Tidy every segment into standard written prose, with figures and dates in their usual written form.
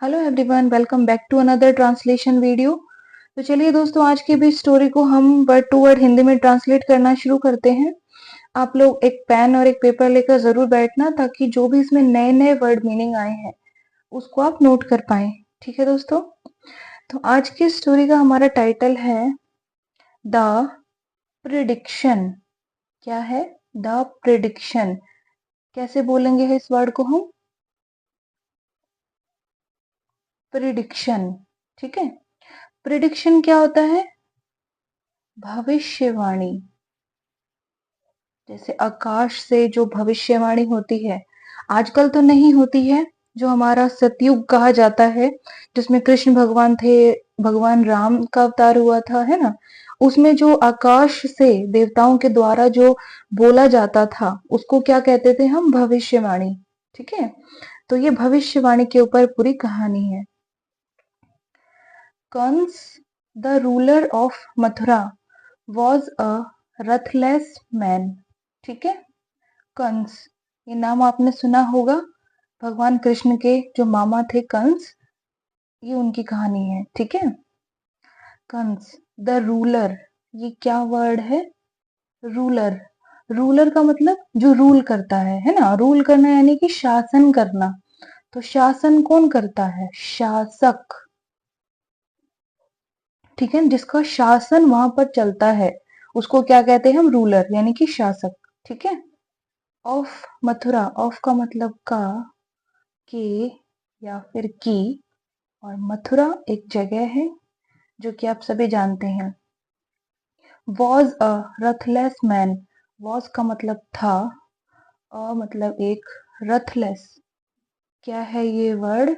Hello everyone, welcome back to another translation video. तो चलिए दोस्तों, आज की भी स्टोरी को हम वर्ड टू वर्ड हिंदी में ट्रांसलेट करना शुरू करते हैं। आप लोग एक पेन और एक पेपर लेकर जरूर बैठना, ताकि जो भी इसमें नए नए वर्ड मीनिंग आए हैं उसको आप नोट कर पाए। ठीक है दोस्तों। तो आज की स्टोरी का हमारा टाइटल है द प्रिडिक्शन। क्या है? The prediction. कैसे बोलेंगे है इस वर्ड को हम? प्रिडिक्शन। ठीक है। प्रिडिक्शन क्या होता है? भविष्यवाणी। जैसे आकाश से जो भविष्यवाणी होती है, आजकल तो नहीं होती है। जो हमारा सतयुग कहा जाता है, जिसमें कृष्ण भगवान थे, भगवान राम का अवतार हुआ था, है ना। उसमें जो आकाश से देवताओं के द्वारा जो बोला जाता था, उसको क्या कहते थे हम? भविष्यवाणी। ठीक है। तो ये भविष्यवाणी के ऊपर पूरी कहानी है। Kans, the ruler of Mathura, was a ruthless man. ठीक है। कंस, ये नाम आपने सुना होगा। भगवान कृष्ण के जो मामा थे कंस, ये उनकी कहानी है। ठीक है। कंस द रूलर, ये क्या वर्ड है? रूलर। रूलर का मतलब जो रूल करता है ना। रूल करना यानी कि शासन करना। तो शासन कौन करता है? शासक। ठीक है। जिसका शासन वहां पर चलता है, उसको क्या कहते हैं हम? रूलर, यानी कि शासक। ठीक है। ऑफ मथुरा, ऑफ का मतलब का, के या फिर की, और मथुरा एक जगह है जो कि आप सभी जानते हैं। Was a ruthless man, was का मतलब था, अ मतलब एक, रथलेस। क्या है ये वर्ड?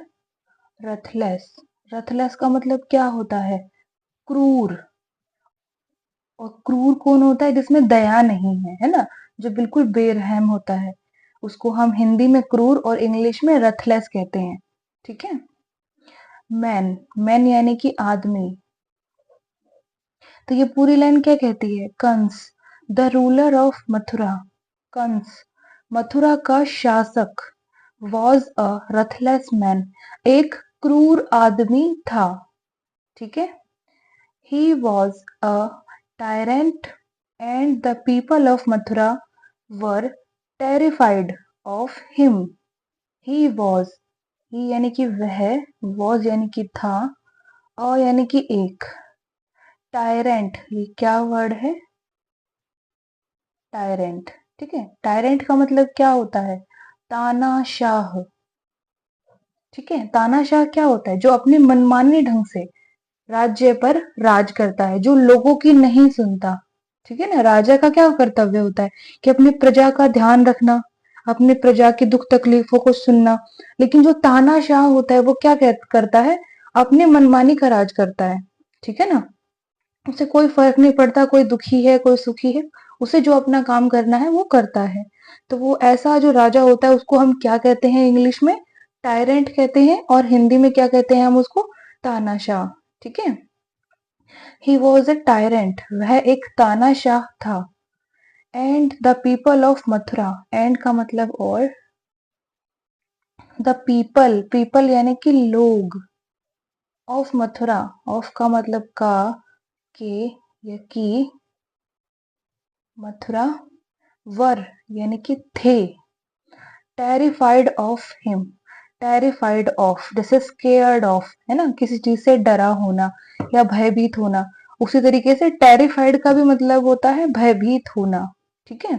रथलेस। रथलेस का मतलब क्या होता है? क्रूर। और क्रूर कौन होता है? जिसमें दया नहीं है ना, जो बिल्कुल बेरहम होता है, उसको हम हिंदी में क्रूर और इंग्लिश में रथलेस कहते हैं। ठीक है। मैन, मैन यानी कि आदमी। तो ये पूरी लाइन क्या कहती है? Kans the ruler of Mathura, Kans Mathura का शासक, वॉज अ रथलेस मैन, एक क्रूर आदमी था। ठीक है। He was a tyrant and the people of Mathura were terrified of him. He was, he यानी कि वह, वॉज यानी कि था, और यानी कि एक, टायरेंट, ये क्या वर्ड है? टायरेंट। ठीक है। टायरेंट का मतलब क्या होता है? तानाशाह। ठीक है। तानाशाह क्या होता है? जो अपने मनमानी ढंग से राज्य पर राज करता है, जो लोगों की नहीं सुनता। ठीक है ना। राजा का क्या कर्तव्य होता है? कि अपनी प्रजा का ध्यान रखना, अपनी प्रजा की दुख तकलीफों को सुनना। लेकिन जो तानाशाह होता है वो क्या करता है? अपने मनमानी का राज करता है। ठीक है ना। उसे कोई फर्क नहीं पड़ता, कोई दुखी है कोई सुखी है, उसे जो अपना काम करना है वो करता है। तो वो ऐसा जो राजा होता है उसको हम क्या कहते हैं? इंग्लिश में टायरेंट कहते हैं, और हिंदी में क्या कहते हैं हम उसको? तानाशाह। ठीक है। ही वॉज अ टायरेंट, वह एक तानाशाह था। And the people of Mathura, and का मतलब और, द पीपल, पीपल यानी कि लोग, ऑफ मथुरा, ऑफ का मतलब का, के या की, मथुरा, वर यानी कि थे, terrified of him, terrified of जैसे स्केयर्ड ऑफ है ना, किसी चीज से डरा होना या भयभीत होना, उसी तरीके से टेरिफाइड का भी मतलब होता है भयभीत होना। ठीक है।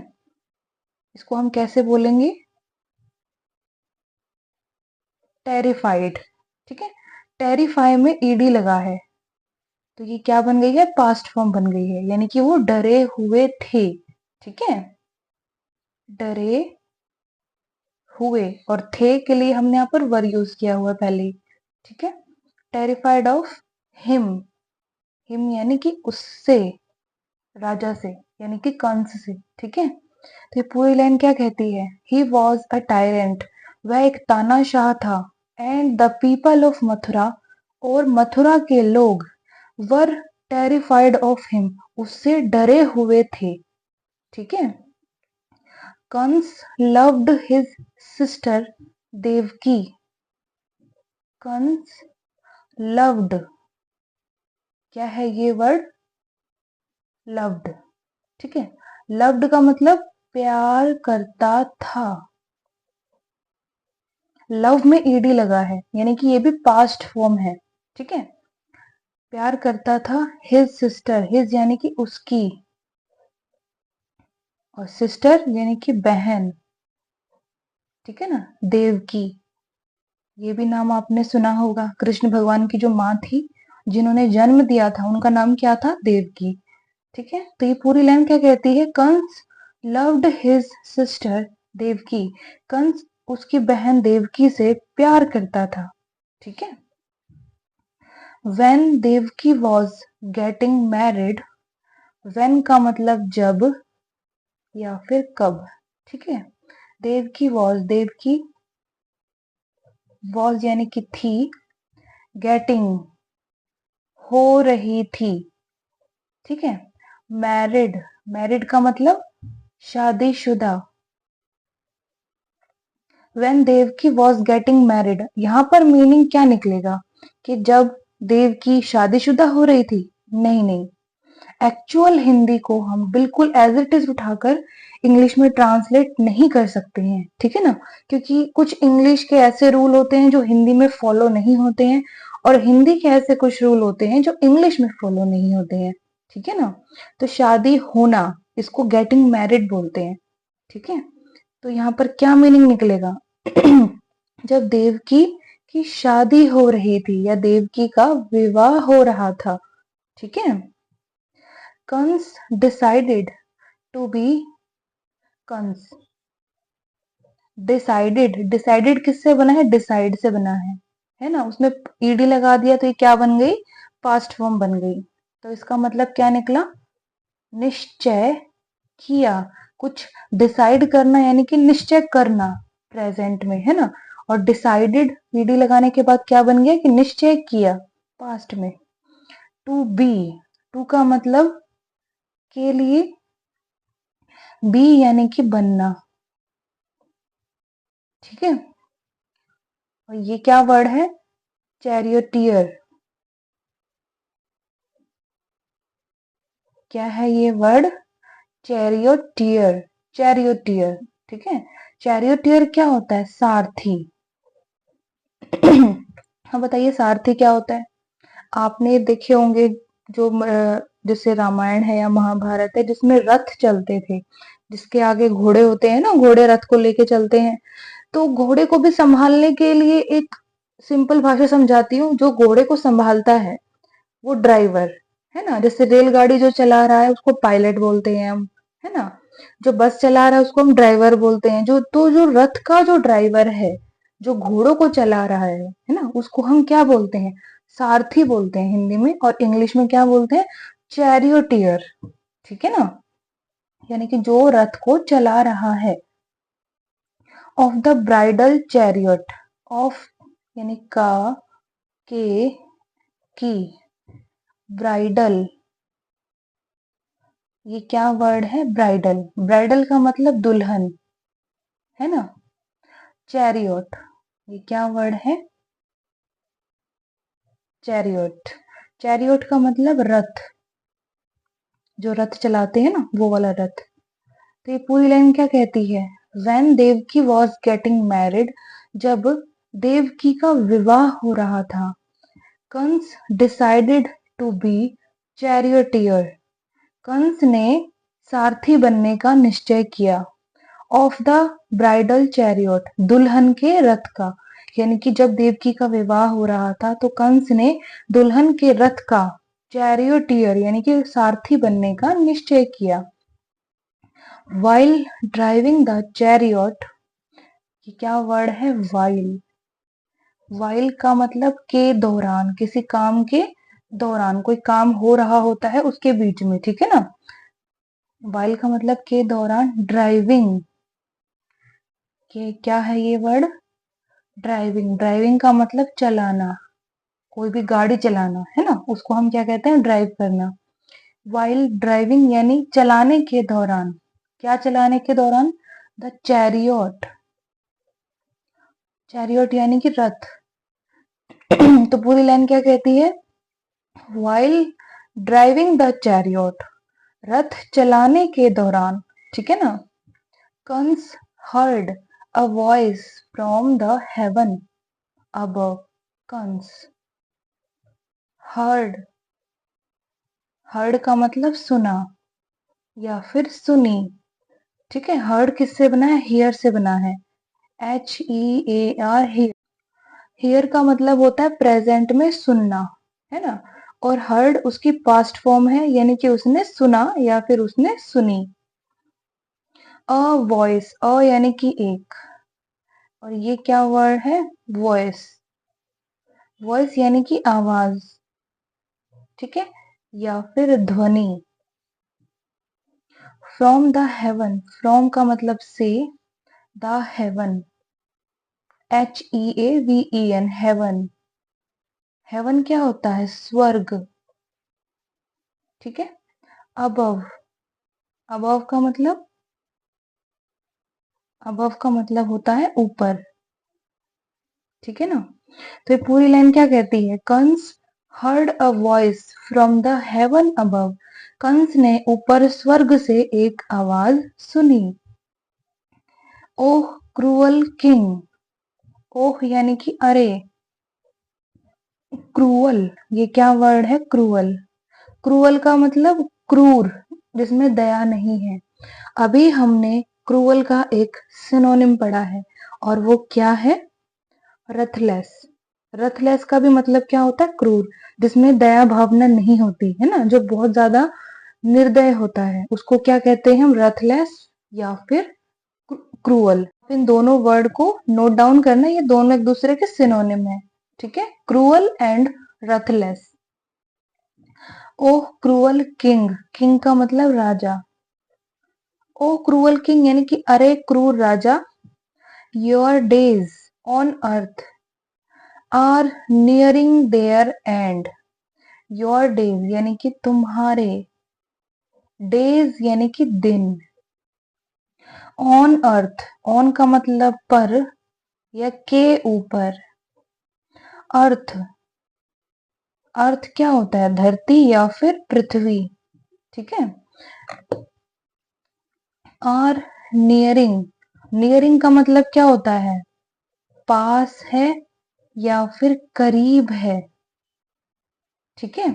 इसको हम कैसे बोलेंगे? टेरिफाइड। ठीक है। टेरिफाई में ईडी लगा है, तो ये क्या बन गई है? पास्ट फॉर्म बन गई है, यानी कि वो डरे हुए थे। ठीक है। डरे हुए, और थे के लिए हमने यहाँ पर वर यूज किया हुआ पहले ही। ठीक है। टेरिफाइड ऑफ हिम, हिम यानी कि उससे, राजा से, यानी कि कंस से। ठीक है। तो ये पूरी लाइन क्या कहती है? ही वॉज अ टायरेंट, वह एक तानाशाह था। And the people of Mathura, और मथुरा के लोग, वर टेरिफाइड ऑफ हिम, उससे डरे हुए थे। ठीक है। Kans loved his sister Devaki, Kans loved, क्या है ये वर्ड, लव्ड, ठीक है। लव्ड का मतलब प्यार करता था, लव में ईडी लगा है, यानी कि ये भी पास्ट फॉर्म है, ठीक है। प्यार करता था हिज सिस्टर, हिज यानी कि उसकी, और सिस्टर यानी कि बहन, ठीक है ना, देवकी। ये भी नाम आपने सुना होगा, कृष्ण भगवान की जो माँ थी जिन्होंने जन्म दिया था उनका नाम क्या था, देवकी, ठीक है। तो ये पूरी लाइन क्या कहती है, Kans loved his sister Devaki, Kans उसकी बहन देवकी से प्यार करता था, ठीक है। When Devaki was getting married, when का मतलब जब या फिर कब, ठीक है। देवकी was, देवकी was यानी कि थी, getting हो रही थी, ठीक है। मैरिड, मैरिड का मतलब शादीशुदा। When Devaki was getting married, यहां पर मीनिंग क्या निकलेगा कि जब देवकी शादीशुदा हो रही थी, नहीं नहीं, एक्चुअल हिंदी को हम बिल्कुल एज इट इज उठाकर इंग्लिश में ट्रांसलेट नहीं कर सकते हैं, ठीक है ना, क्योंकि कुछ इंग्लिश के ऐसे रूल होते हैं जो हिंदी में फॉलो नहीं होते हैं, और हिंदी के ऐसे कुछ रूल होते हैं जो इंग्लिश में फॉलो नहीं होते हैं, ठीक है ना। तो शादी होना, इसको गेटिंग मैरिड बोलते हैं, ठीक है। तो यहाँ पर क्या मीनिंग निकलेगा जब देवकी की शादी हो रही थी या देवकी का विवाह हो रहा था, ठीक है। Kans decided to be, Kans decided, decided किससे बना है, डिसाइड से बना है ना, उसमें ईडी लगा दिया तो ये क्या बन गई, पास्ट फॉर्म बन गई। तो इसका मतलब क्या निकला, निश्चय किया, कुछ डिसाइड करना यानी कि निश्चय करना प्रेजेंट में, है ना। और डिसाइडेड ईडी लगाने के बाद क्या बन गया कि निश्चय किया पास्ट में। टू बी, टू का मतलब के लिए, बी यानी कि बनना, ठीक है। और ये क्या वर्ड है, चैरियोटियर, क्या है ये वर्ड, चैरियोटियर, चैरियोटियर, ठीक है। चैरियोटियर क्या होता है, सारथी। हाँ बताइए, सारथी क्या होता है, आपने देखे होंगे जो जैसे रामायण है या महाभारत है जिसमें रथ चलते थे, जिसके आगे घोड़े होते हैं ना, घोड़े रथ को लेके चलते हैं। तो घोड़े को भी संभालने के लिए एक सिंपल भाषा समझाती हूँ, जो घोड़े को संभालता है वो ड्राइवर, है ना। जैसे रेलगाड़ी जो चला रहा है उसको पायलट बोलते हैं हम, है ना। जो बस चला रहा है उसको हम ड्राइवर बोलते हैं, जो तो जो रथ का जो ड्राइवर है, जो घोड़ों को चला रहा है ना, उसको हम क्या बोलते हैं, सारथी बोलते हैं हिंदी में, और इंग्लिश में क्या बोलते हैं, चैरियोटियर, ठीक है ना। यानी कि जो रथ को चला रहा है। Of the bridal chariot, of यानी का, के, की, ब्राइडल, ये क्या वर्ड है, ब्राइडल, ब्राइडल का मतलब दुल्हन, है ना। चैरियोट, ये क्या वर्ड है, चैरियोट, चैरियोट का मतलब रथ, जो रथ चलाते हैं ना वो वाला रथ। तो ये पूरी लाइन क्या कहती है, when Devaki was getting married, जब देवकी का विवाह हो रहा था, Kansa decided to be charioteer, Kansa ने सारथी बनने का निश्चय किया। ऑफ द ब्राइडल चैरियट, दुल्हन के रथ का, यानी कि जब देवकी का विवाह हो रहा था तो कंस ने दुल्हन के रथ का, चैरियोटियर यानी कि सारथी बनने का निश्चय किया। वाइल ड्राइविंग द चैरियट, ये क्या वर्ड है, वाइल, वाइल का मतलब के दौरान, किसी काम के दौरान, कोई काम हो रहा होता है उसके बीच में, ठीक है ना। वाइल का मतलब के दौरान, ड्राइविंग, के क्या है ये वर्ड, ड्राइविंग, ड्राइविंग का मतलब चलाना, कोई भी गाड़ी चलाना, है ना, उसको हम क्या कहते हैं, ड्राइव करना। वाइल ड्राइविंग यानी चलाने के दौरान, क्या चलाने के दौरान, द चैरियट, चैरियट यानी कि रथ, तो पूरी लाइन क्या कहती है? while ड्राइविंग द चैरियट, रथ चलाने के दौरान, ठीक है ना। Kans heard a voice from the heaven above. Kans heard, heard का मतलब सुना या फिर सुनी, ठीक है। हर्ड किससे बना है? हियर से बना है, HEAR, हियर। हियर का मतलब होता है प्रेजेंट में सुनना, है ना। और हर्ड उसकी पास्ट फॉर्म है, यानी कि उसने सुना या फिर उसने सुनी। अ वॉइस, अ यानी कि एक, और ये क्या वर्ड है? वॉइस। वॉइस यानी कि आवाज, ठीक है, या फिर ध्वनि। फ्रॉम द हेवन, फ्रॉम का मतलब से, the heaven, HEAVEN, heaven. Heaven क्या होता है? स्वर्ग, ठीक है। अबव, अबव का मतलब, अबव का मतलब होता है ऊपर, ठीक है ना। तो ये पूरी लाइन क्या कहती है? Kans heard a voice from the heaven above, Kans ने ऊपर स्वर्ग से एक आवाज सुनी। ओह क्रूअल किंग, ओह यानी कि अरे, क्रूअल, ये क्या वर्ड है? क्रूअल। क्रूअल का मतलब क्रूर, जिसमें दया नहीं है। अभी हमने क्रूअल का एक सिनोनिम पढ़ा है, और वो क्या है? रथलेस। रथलेस का भी मतलब क्या होता है? क्रूर, जिसमें दया भावना नहीं होती है ना, जो बहुत ज्यादा निर्दय होता है, उसको क्या कहते हैं हम? रथलेस या फिर क्रूअल। इन दोनों वर्ड को नोट डाउन करना, ये दोनों एक दूसरे के सिनोनिम है, ठीक है। Cruel and ruthless. Oh cruel king, king का मतलब राजा। ओ क्रूअल किंग यानी कि अरे क्रूर राजा, your days on earth are nearing their end. Your days यानी कि तुम्हारे, डेज यानी कि दिन। ऑन अर्थ, ऑन का मतलब पर या के ऊपर। अर्थ, अर्थ क्या होता है? धरती या फिर पृथ्वी, ठीक है। आर नियरिंग, नियरिंग का मतलब क्या होता है? पास है या फिर करीब है, ठीक है।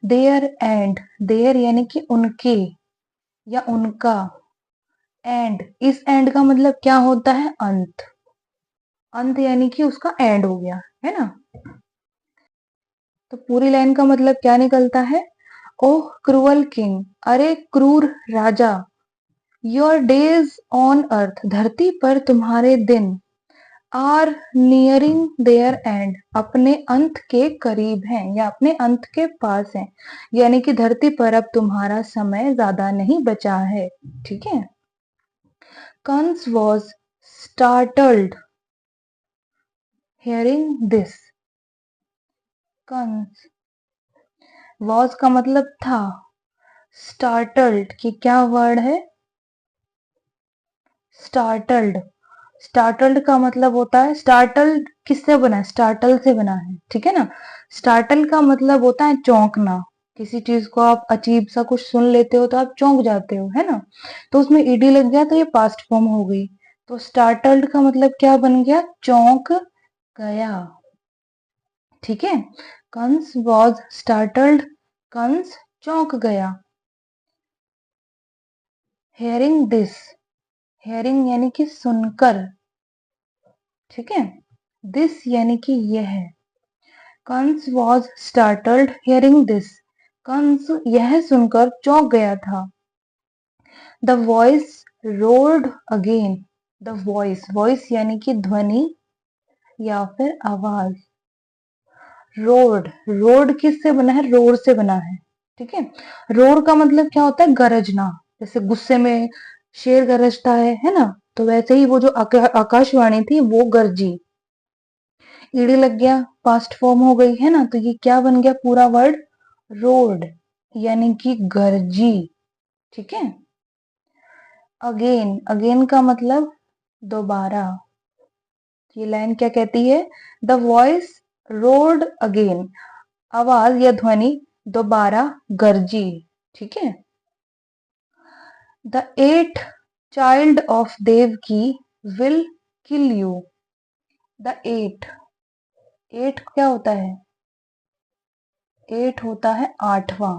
देयर एंड, देयर यानी कि उनके या उनका। एंड, इस एंड का मतलब क्या होता है? अंत। अंत यानी कि उसका एंड हो गया, है ना। तो पूरी लाइन का मतलब क्या निकलता है? ओह क्रूअल किंग, अरे क्रूर राजा, योर डेज ऑन अर्थ, धरती पर तुम्हारे दिन, आर नियरिंग देयर एंड, अपने अंत के करीब हैं या अपने अंत के पास हैं, यानी कि धरती पर अब तुम्हारा समय ज्यादा नहीं बचा है, ठीक है। Kans was startled hearing this. Kans, was का मतलब था, स्टार्टल्ड की क्या वर्ड है? स्टार्टल्ड। स्टार्टल्ड का मतलब होता है, स्टार्टल्ड किससे बना है? स्टार्टल से बना है, ठीक है ना। स्टार्टल का मतलब होता है चौंकना। किसी चीज को आप अजीब सा कुछ सुन लेते हो तो आप चौंक जाते हो, है ना। तो उसमें ईडी लग गया तो ये पास्ट फॉर्म हो गई। तो स्टार्टल्ड का मतलब क्या बन गया? चौंक गया, ठीक है। कंस वॉज स्टार्टल्ड, कंस चौंक गया। हेयरिंग दिस, हेयरिंग यानी कि सुनकर, ठीक है। दिस यानी कि यह। Kans was startled hearing this, Kans यह सुनकर चौंक गया था। The voice roared again, the voice, voice यानी कि ध्वनि या फिर आवाज। रोड, रोड किससे बना है? रोड से बना है, ठीक है। रोड का मतलब क्या होता है? गरजना। जैसे गुस्से में शेर गरजता है ना। तो वैसे ही वो जो आकाशवाणी थी वो गरजी। ईडी लग गया, पास्ट फॉर्म हो गई, है ना। तो ये क्या बन गया पूरा वर्ड? रोड, यानी कि गरजी, ठीक है। अगेन, अगेन का मतलब दोबारा। ये लाइन क्या कहती है? द वॉइस रोड अगेन, आवाज या ध्वनि दोबारा गरजी। ठीक है। The eight child of Devaki will kill you. The eight, eight क्या होता है? एट होता है आठवां।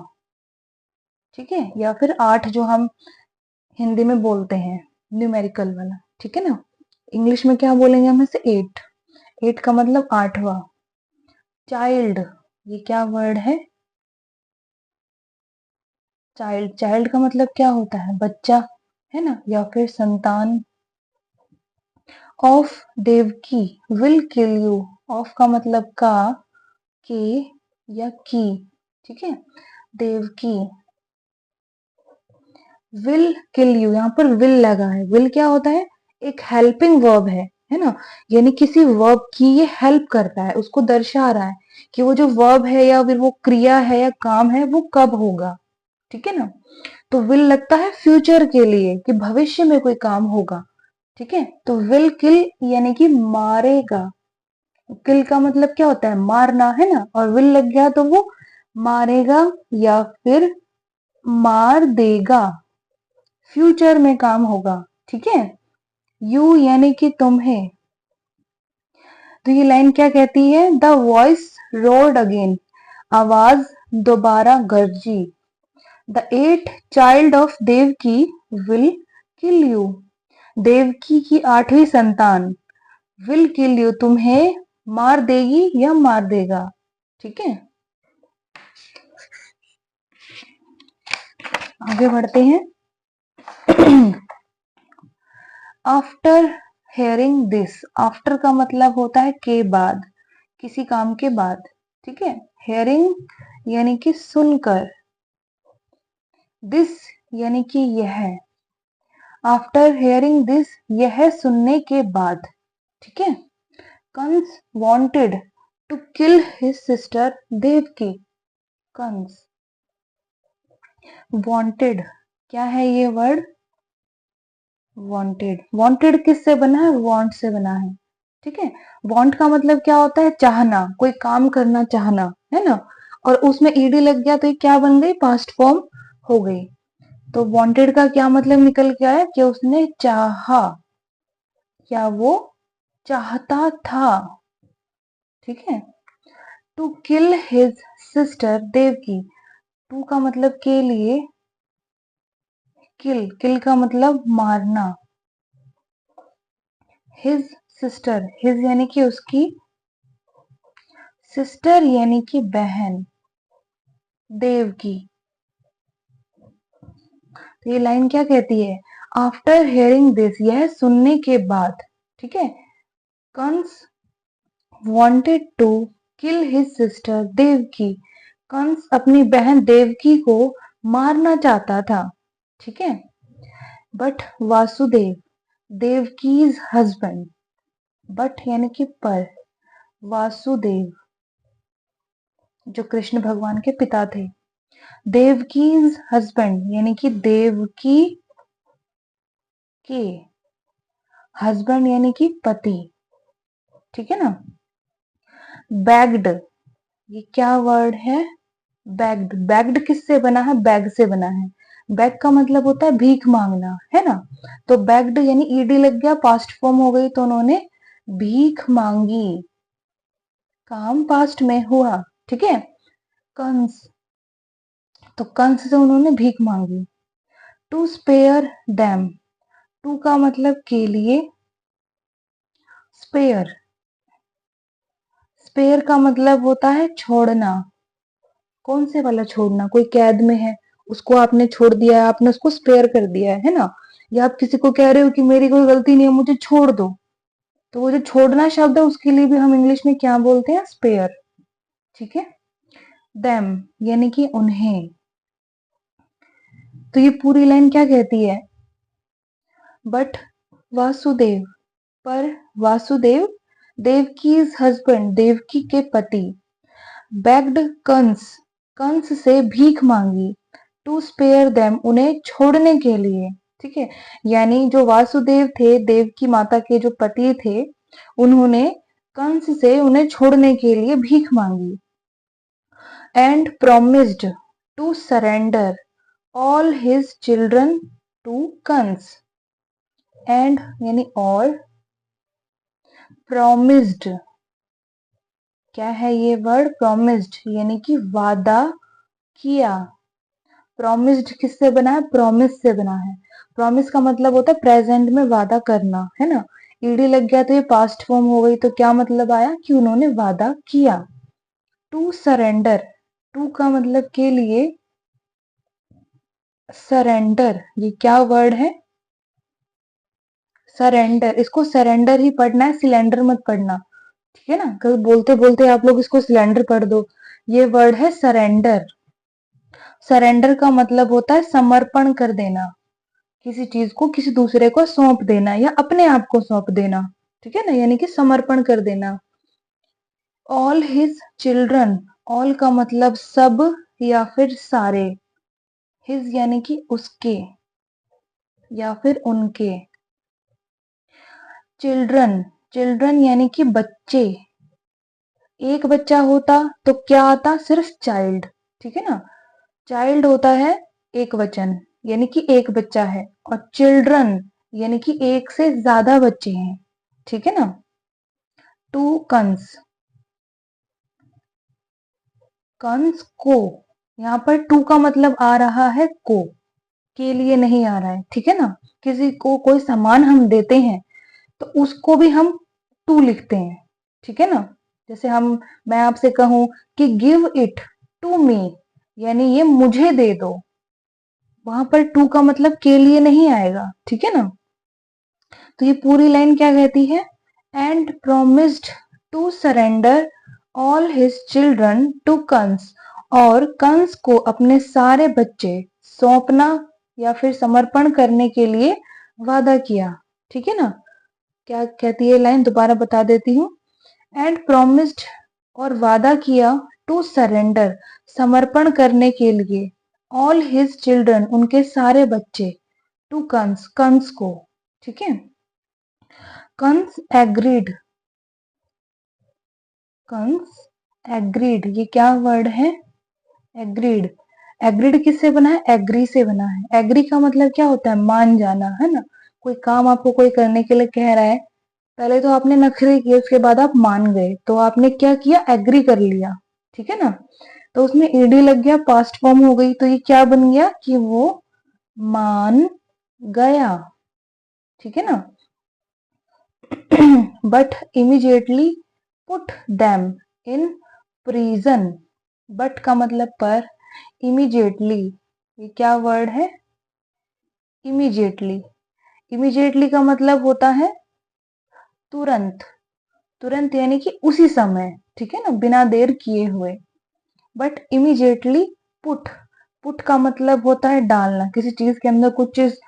ठीक है, या फिर आठ जो हम हिंदी में बोलते हैं न्यूमेरिकल वाला। ठीक है ना, इंग्लिश में क्या बोलेंगे हम इसे? एट। एट का मतलब आठवां। चाइल्ड, ये क्या वर्ड है? चाइल्ड, चाइल्ड का मतलब क्या होता है? बच्चा, है ना, या फिर संतान। Of Devaki will kill you, of का मतलब का, के या की। ठीक है, देवकी विल किल यू, यहाँ पर विल लगा है। विल क्या होता है? एक हेल्पिंग वर्ब है ना, यानी किसी वर्ब की ये हेल्प करता है, उसको दर्शा रहा है कि वो जो वर्ब है या फिर वो क्रिया है या काम है वो कब होगा। ठीक है ना, तो विल लगता है फ्यूचर के लिए कि भविष्य में कोई काम होगा। ठीक है, तो विल किल यानी कि मारेगा। किल का मतलब क्या होता है? मारना, है ना, और विल लग गया तो वो मारेगा या फिर मार देगा, फ्यूचर में काम होगा। ठीक है, यू यानी कि तुम्हें। तो ये लाइन क्या कहती है? द वॉइस रोड अगेन, आवाज दोबारा गरजी। The eight child of Devaki will kill you, Devaki की आठवीं संतान विल किल यू, तुम्हें मार देगी या मार देगा। ठीक है, आगे बढ़ते हैं। आफ्टर हेयरिंग दिस, आफ्टर का मतलब होता है के बाद, किसी काम के बाद। ठीक है, हेयरिंग यानी कि सुनकर, दिस यानी कि यह। आफ्टर हेयरिंग दिस, यह सुनने के बाद। ठीक है, Kans wanted to kill his sister Devaki. Kans, wanted, क्या है ये वर्ड? वांटेड, वांटेड किससे बना है? वांट से बना है। ठीक है, वांट का मतलब क्या होता है? चाहना, कोई काम करना चाहना, है ना, और उसमें ईडी लग गया तो ये क्या बन गई? पास्ट फॉर्म हो गई। तो वांटेड का क्या मतलब निकल के आया? कि उसने चाहा या वो चाहता था। ठीक है, to kill his sister Devaki, to का मतलब के लिए, किल, किल का मतलब मारना। हिज सिस्टर, हिज यानी कि उसकी, सिस्टर यानी कि बहन, देवकी। तो ये लाइन क्या कहती है? आफ्टर हेयरिंग दिस, यह सुनने के बाद। ठीक है, Kans wanted to kill his sister Devaki, Kans अपनी बहन देवकी को मारना चाहता था। ठीक है, बट वासुदेव, देवकीज हस्बैंड, बट यानी कि पर, वासुदेव जो कृष्ण भगवान के पिता थे, देवकीज हस्बैंड यानी कि देवकी के, हस्बैंड यानी कि पति। ठीक है ना, बैग्ड, ये क्या वर्ड है? बैग्ड, बैग्ड किससे बना है? बैग से बना है। बैग का मतलब होता है भीख मांगना, है ना, तो बैग्ड यानी ईडी लग गया, पास्ट फॉर्म हो गई, तो उन्होंने भीख मांगी, काम पास्ट में हुआ। ठीक है, कंस, तो कंस से उन्होंने भीख मांगी। टू स्पेयर देम, टू का मतलब के लिए, स्पेयर, स्पेयर का मतलब होता है छोड़ना। कौन से वाला छोड़ना? कोई कैद में है, उसको आपने छोड़ दिया है, आपने उसको स्पेयर कर दिया है ना, या आप किसी को कह रहे हो कि मेरी कोई गलती नहीं है, मुझे छोड़ दो, तो वो जो छोड़ना शब्द है उसके लिए भी हम इंग्लिश में क्या बोलते हैं? स्पेयर। ठीक है, देम यानी कि उन्हें। तो ये पूरी लाइन क्या कहती है? बट वासुदेव, पर वासुदेव, देवकी हस्बैंड, देवकी के पति, बेग्ड कंस, कंस से भीख मांगी, टू स्पेयर देम, उन्हें छोड़ने के लिए। ठीक है, यानी जो वासुदेव थे, देव की माता के जो पति थे, उन्होंने कंस से उन्हें छोड़ने के लिए भीख मांगी। And promised to surrender all his children to Kans. And यानी और, प्रोमिस्ड क्या है ये वर्ड, प्रोमिस्ड यानी कि वादा किया। प्रोमिस्ड किससे बना है, प्रॉमिस से बना है। प्रॉमिस का मतलब होता है प्रेजेंट में वादा करना, है ना। ईडी लग गया तो ये पास्ट फॉर्म हो गई, तो क्या मतलब आया कि उन्होंने वादा किया। टू सरेंडर, टू का मतलब के लिए, सरेंडर ये क्या वर्ड है, सरेंडर, इसको सरेंडर ही पढ़ना है, सिलेंडर मत पढ़ना, ठीक है ना। कल बोलते बोलते आप लोग इसको सिलेंडर पढ़ दो। ये वर्ड है सरेंडर। सरेंडर का मतलब होता है समर्पण कर देना, किसी चीज को किसी दूसरे को सौंप देना या अपने आप को सौंप देना, ठीक है ना, यानी कि समर्पण कर देना। ऑल हिज चिल्ड्रन, ऑल का मतलब सब या फिर सारे, हिज यानी कि उसके या फिर उनके। चिल्ड्रन, चिल्ड्रन यानी कि बच्चे। एक बच्चा होता तो क्या आता, सिर्फ चाइल्ड, ठीक है ना। चाइल्ड होता है एक वचन, यानी कि एक बच्चा है, और चिल्ड्रन यानी कि एक से ज्यादा बच्चे हैं, ठीक है ना। टू कंस, कंस को, यहाँ पर टू का मतलब आ रहा है को, के लिए नहीं आ रहा है, ठीक है ना। किसी को कोई सामान हम देते हैं तो उसको भी हम टू लिखते हैं, ठीक है ना। जैसे मैं आपसे कहूं कि गिव इट टू मी, यानी ये मुझे दे दो, वहां पर टू का मतलब के लिए नहीं आएगा, ठीक है ना। तो ये पूरी लाइन क्या कहती है, and promised to surrender all his children to Kans, और कंस को अपने सारे बच्चे सौंपना या फिर समर्पण करने के लिए वादा किया, ठीक है ना। क्या कहती है लाइन, दोबारा बता देती हूँ। एंड प्रोमिस्ड, और वादा किया, टू सरेंडर समर्पण करने के लिए, ऑल हिज चिल्ड्रन उनके सारे बच्चे, टू कंस कंस को, ठीक है। कंस एग्रीड, कंस एग्रीड ये क्या वर्ड है, एग्रीड। एग्रीड किससे बना है, एग्री से बना है। एग्री का मतलब क्या होता है, मान जाना, है ना। कोई काम आपको कोई करने के लिए कह रहा है, पहले तो आपने नखरे किए, उसके बाद आप मान गए, तो आपने क्या किया, एग्री कर लिया, ठीक है ना। तो उसमें ईडी लग गया, पास्ट फॉर्म हो गई, तो ये क्या बन गया कि वो मान गया, ठीक है ना। But immediately put them in prison, but का मतलब पर, इमीडिएटली ये क्या वर्ड है, इमीडिएटली। इमीडिएटली का मतलब होता है तुरंत, तुरंत यानी कि उसी समय, ठीक है ना, बिना देर किए हुए। बट इमीडिएटली पुट, पुट का मतलब होता है डालना, किसी चीज के अंदर कुछ चीज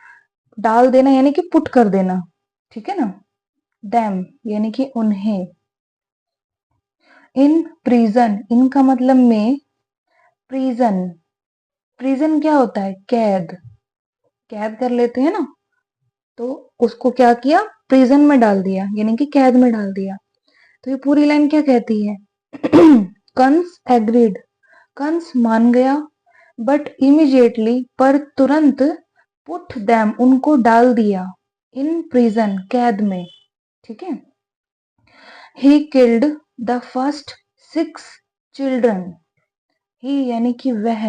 डाल देना, यानी कि पुट कर देना, ठीक है ना। देम यानी कि उन्हें। इन प्रिजन, इनका मतलब में, प्रिजन, प्रिजन क्या होता है, कैद, कैद कर लेते हैं ना, तो उसको क्या किया, प्रिजन में डाल दिया, यानी कि कैद में डाल दिया। तो ये पूरी लाइन क्या कहती है, कंस एग्रीड, कंस मान गया, बट इमीडिएटली पर तुरंत, पुट दैम उनको डाल दिया, इन प्रिजन कैद में, ठीक है। He killed the first 6 children, he यानी कि वह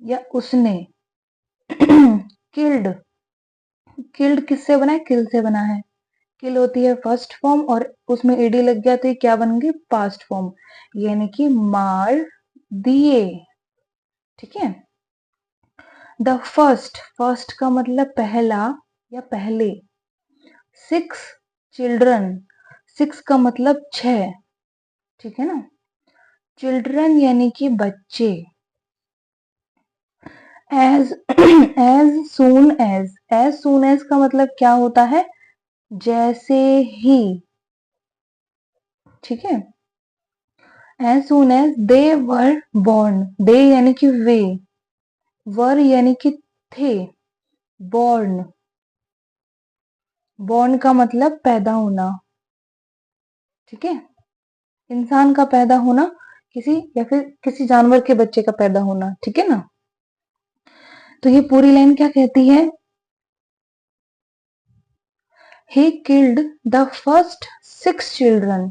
या उसने, किल्ड, किल्ड किससे बना है, किल से बना है। किल होती है फर्स्ट फॉर्म, और उसमें ईडी लग गया तो ये क्या बन गई, पास्ट फॉर्म, यानी कि मार दिए, ठीक है। द फर्स्ट, फर्स्ट का मतलब पहला या पहले। 6 चिल्ड्रन, 6 का मतलब 6, ठीक है ना। चिल्ड्रन यानी कि बच्चे। एज एज सून एज का मतलब क्या होता है, जैसे ही, ठीक है। As soon as they were born, they यानी कि वे, वर यानी कि थे, बॉर्न, बॉर्न का मतलब पैदा होना, ठीक है, इंसान का पैदा होना किसी या फिर किसी जानवर के बच्चे का पैदा होना, ठीक है ना। तो ये पूरी लाइन क्या कहती है, he killed the first 6 children,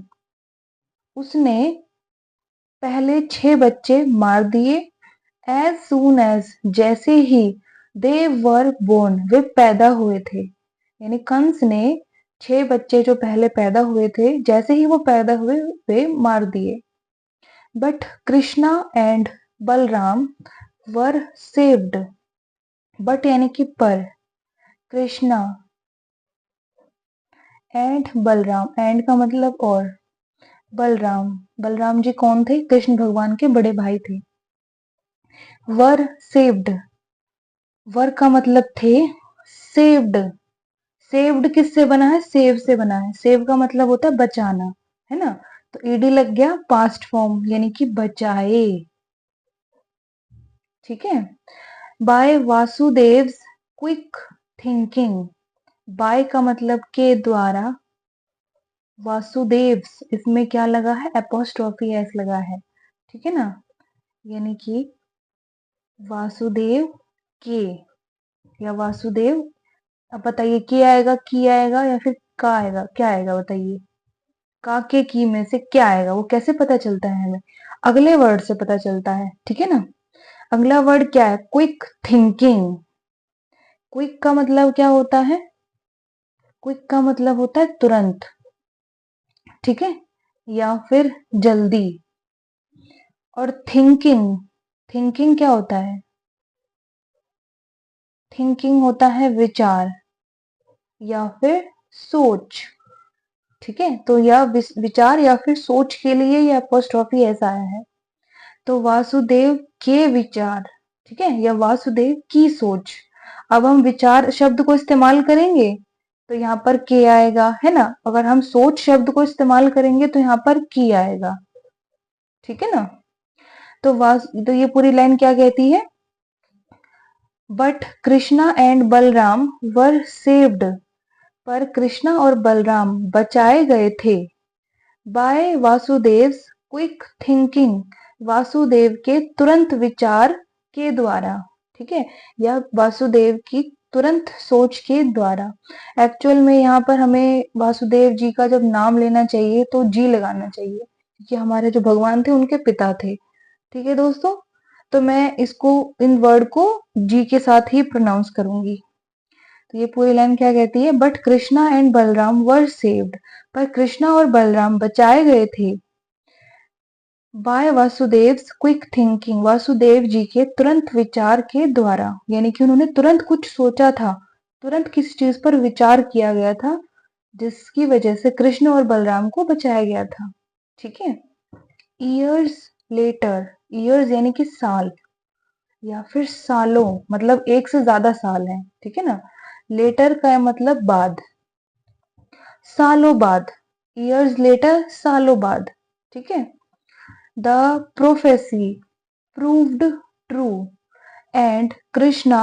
उसने पहले 6 बच्चे मार दिए, as soon as, जैसे ही, they were born, वे पैदा हुए थे। यानी कंस ने 6 बच्चे जो पहले पैदा हुए थे, जैसे ही वो पैदा हुए वे मार दिए। But Krishna and Balram were saved, but यानी कि पर, कृष्णा एंड बलराम, एंड का मतलब और, बलराम, बलराम जी कौन थे, कृष्ण भगवान के बड़े भाई थे। वर सेव्ड, वर का मतलब थे, सेव्ड, सेव्ड किससे बना है, सेव से बना है, सेव का मतलब होता है बचाना, है ना। तो ईडी लग गया पास्ट फॉर्म, यानी कि बचाए, ठीक है। बाय वासुदेव्स क्विक थिंकिंग, बाय का मतलब के द्वारा, वासुदेव्स इसमें क्या लगा है, एपोस्ट्रोफी एस लगा है, ठीक है ना, यानी कि वासुदेव के, या वासुदेव, अब बताइए के आएगा, की आएगा या फिर का आएगा, क्या आएगा बताइए, का के की में से क्या आएगा, वो कैसे पता चलता है हमें, अगले वर्ड से पता चलता है, ठीक है ना। अगला वर्ड क्या है, क्विक थिंकिंग, क्विक का मतलब क्या होता है, क्विक का मतलब होता है तुरंत, ठीक है, या फिर जल्दी। और थिंकिंग, थिंकिंग क्या होता है, थिंकिंग होता है विचार या फिर सोच, ठीक है। तो यह विचार या फिर सोच के लिए यह अपोस्ट्रोफी ऐसा आया है। तो वासुदेव के विचार, ठीक है, या वासुदेव की सोच। अब हम विचार शब्द को इस्तेमाल करेंगे तो यहाँ पर के आएगा, है ना। अगर हम सोच शब्द को इस्तेमाल करेंगे तो यहाँ पर की आएगा, ठीक है ना। तो ये पूरी लाइन क्या कहती है, but Krishna and Balram were saved, पर कृष्णा और बलराम बचाए गए थे, by Vasudev quick thinking, Vasudev के तुरंत विचार के द्वारा, ठीक है, या वासुदेव की तुरंत सोच के द्वारा। एक्चुअल में यहाँ पर हमें वासुदेव जी का जब नाम लेना चाहिए तो जी लगाना चाहिए, क्योंकि हमारे जो भगवान थे उनके पिता थे, ठीक है दोस्तों। तो मैं इसको, इन वर्ड को जी के साथ ही प्रोनाउंस करूंगी। तो ये पूरी लाइन क्या कहती है, but Krishna and Balram were saved, पर कृष्णा और बलराम बचाए गए थे, by Vasudev quick thinking, Vasudev ji के तुरंत विचार के द्वारा, यानी कि उन्होंने तुरंत कुछ सोचा था, तुरंत किसी चीज पर विचार किया गया था, जिसकी वजह से कृष्ण और बलराम को बचाया गया था, ठीक है। ईयर्स लेटर, ईयर्स यानी कि साल या फिर सालों, मतलब एक से ज्यादा साल है, ठीक है ना। लेटर का मतलब बाद, सालों बाद, ईयर्स लेटर सालों बाद, ठीक है। The prophecy proved true and Krishna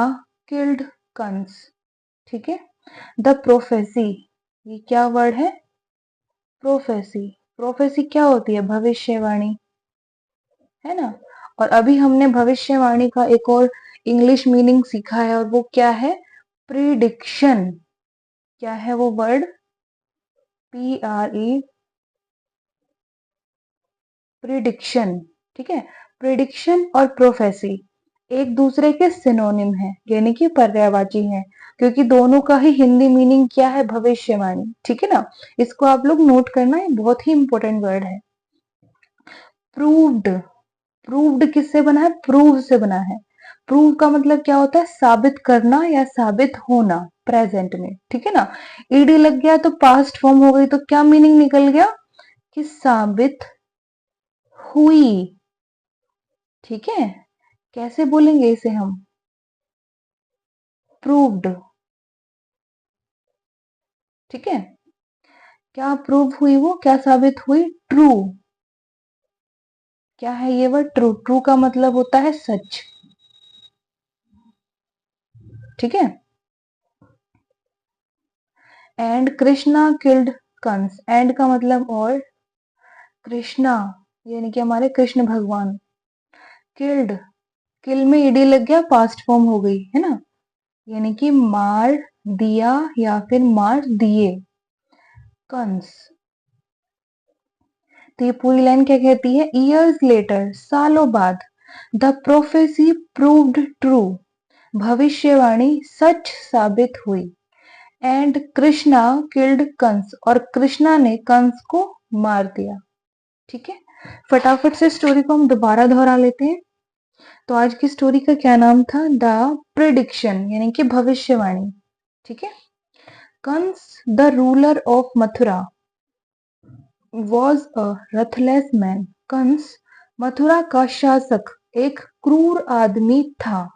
killed Kans, ठीक है। द प्रोफेसी, ये क्या वर्ड है, प्रोफेसी, प्रोफेसी क्या होती है, भविष्यवाणी, है ना। और अभी हमने भविष्यवाणी का एक और इंग्लिश मीनिंग सीखा है, और वो क्या है, प्रिडिक्शन, क्या है वो वर्ड, PRE, प्रिडिक्शन, ठीक है। प्रिडिक्शन और प्रोफेसी एक दूसरे के सिनोनिम है, यानी कि पर्यायवाची है, क्योंकि दोनों का ही हिंदी मीनिंग क्या है, भविष्यवाणी, ठीक है ना। इसको आप लोग नोट करना, ये बहुत ही इंपॉर्टेंट वर्ड है। प्रूव्ड, प्रूव्ड किससे बना है, प्रूव से बना है। प्रूव का मतलब क्या होता है, साबित करना या साबित होना, प्रेजेंट में, ठीक है ना। ईडी लग गया तो पास्ट फॉर्म हो गई, तो क्या मीनिंग निकल गया, कि साबित हुई, ठीक है। कैसे बोलेंगे इसे हम, प्रूव्ड, ठीक है। क्या प्रूव हुई, वो क्या साबित हुई, ट्रू, क्या है ये वर्ड, ट्रू, ट्रू का मतलब होता है सच, ठीक है। And Krishna killed Kans, and का मतलब और, कृष्णा यानी कि हमारे कृष्ण भगवान। किल्ड, किल में ईडी लग गया, पास्ट फॉर्म हो गई है ना, यानी कि मार दिया या फिर मार दिए। कंस, तो ये पूरी लाइन क्या कहती है? ईयर्स लेटर, सालों बाद, द प्रोफेसी प्रूव्ड ट्रू, भविष्यवाणी सच साबित हुई। एंड कृष्णा किल्ड कंस, और कृष्णा ने कंस को मार दिया। ठीक है, फटाफट से स्टोरी को हम दोबारा दोहरा लेते हैं। तो आज की स्टोरी का क्या नाम था? द प्रिडिक्शन, यानी कि भविष्यवाणी। ठीक है, Kans the ruler of Mathura was a ruthless man. Kans Mathura का शासक एक क्रूर आदमी था।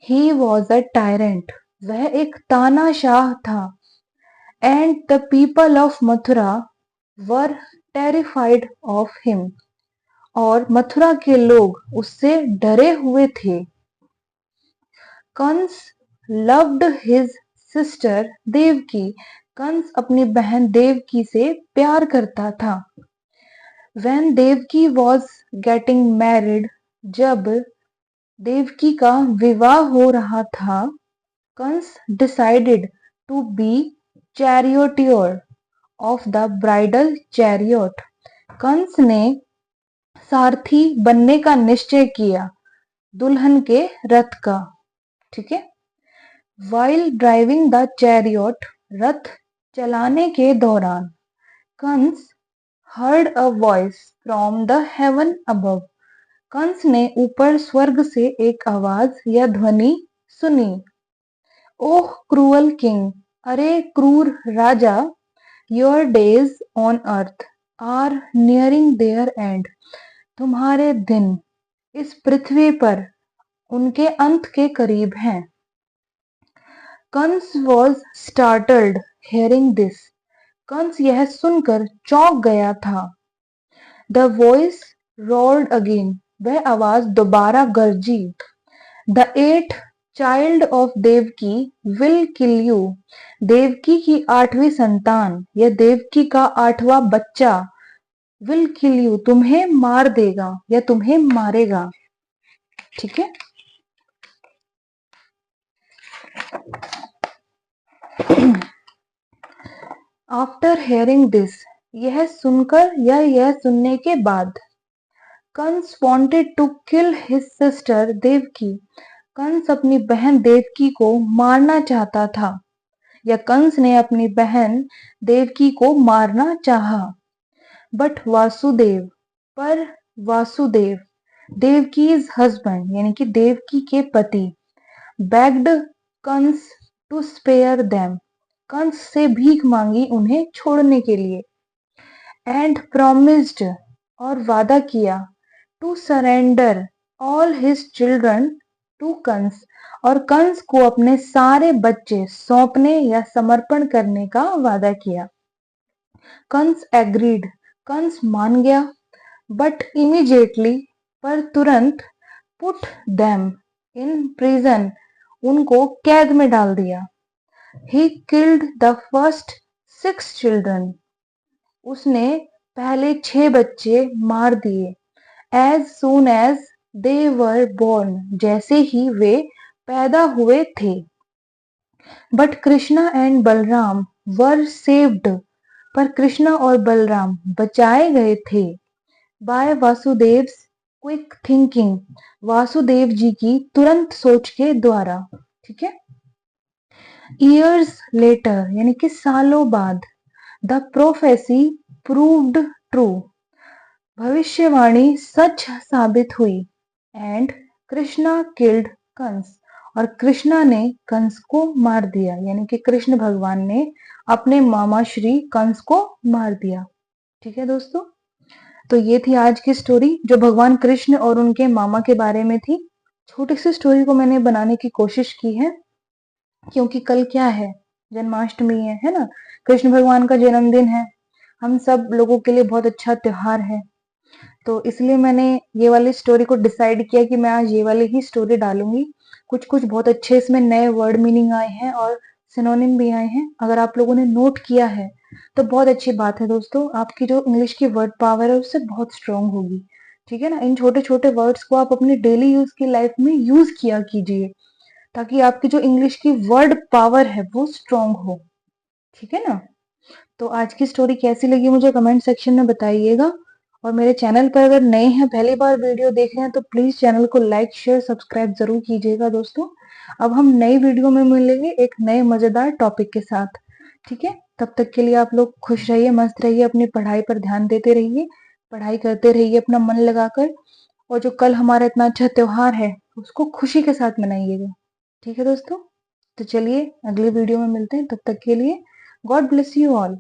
ही वॉज अ टायरेंट, वह एक तानाशाह था। And the people of Mathura were terrified of him, और मथुरा के लोग उससे डरे हुए थे। Kans loved his sister Devaki, Kans अपनी बहन देवकी से प्यार करता था। When Devaki was getting married, जब देवकी का विवाह हो रहा था, Kans decided to be charioteer of the bridal chariot, Kans ने सारथी बनने का निश्चय किया दुल्हन के रथ का। ठीक है, while driving the chariot, रथ चलाने के दौरान, Kans heard a voice from the heaven above, Kans ने ऊपर स्वर्ग से एक आवाज या ध्वनि सुनी। ओह क्रूअल किंग, अरे क्रूर राजा, your days on earth are nearing their end, तुम्हारे दिन इस पृथ्वी पर उनके अंत के करीब हैं। Kans was startled hearing this, Kans यह सुनकर चौंक गया था। द वॉइस रोल्ड अगेन, वह आवाज दोबारा गरजी। The eight child of Devaki will kill you, Devaki की 8वीं संतान या देवकी का 8वां बच्चा विल किल यू, तुम्हें मार देगा या तुम्हें मारेगा। ठीक है, आफ्टर हेयरिंग दिस, यह सुनकर या यह सुनने के बाद, Kans wanted to kill his sister Devaki, Kans अपनी बहन देवकी को मारना चाहता था, या कंस ने अपनी बहन देवकी को मारना चाहा। बट वासुदेव, पर वासुदेव, देवकीज हस्बैंड यानी कि देवकी के पति, begged Kans to spare them, Kans से भीख मांगी उन्हें छोड़ने के लिए। एंड प्रोमिस्ड, और वादा किया, to surrender all his children to Kans, और कंस को अपने सारे बच्चे सौंपने या समर्पण करने का वादा किया। कंस एग्रीड, कंस मान गया। बट इमीडिएटली, पर तुरंत, पुट देम इन प्रिजन, उनको कैद में डाल दिया। He killed the first 6 children, उसने पहले 6 बच्चे मार दिए। As soon as they were born, जैसे ही वे पैदा हुए थे। But Krishna and Balram were saved, पर कृष्णा और बलराम बचाए गए थे। By Vasudev quick thinking, Vasudev ji की तुरंत सोच के द्वारा। ठीक है, ईयर्स लेटर यानी कि सालों बाद, द प्रोफेसी प्रूव्ड ट्रू, भविष्यवाणी सच साबित हुई। एंड कृष्णा किल्ड कंस, और कृष्णा ने कंस को मार दिया, यानी कि कृष्ण भगवान ने अपने मामा श्री कंस को मार दिया। ठीक है दोस्तों, तो ये थी आज की स्टोरी जो भगवान कृष्ण और उनके मामा के बारे में थी। छोटी सी स्टोरी को मैंने बनाने की कोशिश की है, क्योंकि कल क्या है? जन्माष्टमी है ना, कृष्ण भगवान का जन्मदिन है, हम सब लोगों के लिए बहुत अच्छा त्योहार है। तो इसलिए मैंने ये वाली स्टोरी को डिसाइड किया कि मैं आज ये वाली ही स्टोरी डालूंगी। कुछ कुछ बहुत अच्छे इसमें नए वर्ड मीनिंग आए हैं और सिनोनिम भी आए हैं। अगर आप लोगों ने नोट किया है तो बहुत अच्छी बात है दोस्तों, आपकी जो इंग्लिश की वर्ड पावर है उससे बहुत स्ट्रांग होगी। ठीक है ना? इन छोटे-छोटे वर्ड्स को आप अपनी डेली यूज़ की लाइफ में यूज़ किया कीजिए, ताकि आपकी जो इंग्लिश की वर्ड पावर है वो स्ट्रांग हो। ठीक है ना? तो आज की स्टोरी कैसी लगी मुझे कमेंट सेक्शन में बताइएगा। और मेरे चैनल पर अगर नए हैं, पहली बार वीडियो देख रहे हैं, तो प्लीज चैनल को लाइक शेयर सब्सक्राइब जरूर कीजिएगा दोस्तों। अब हम नई वीडियो में मिलेंगे एक नए मजेदार टॉपिक के साथ। ठीक है? तब तक के लिए आप लोग खुश रहिए, मस्त रहिए, अपनी पढ़ाई पर ध्यान देते रहिए, पढ़ाई करते रहिए अपना मन लगाकर। और जो कल हमारा इतना अच्छा त्योहार है उसको खुशी के साथ मनाइएगा। ठीक है दोस्तों? तो चलिए अगली वीडियो में मिलते हैं, तब तक के लिए गॉड ब्लेस यू ऑल।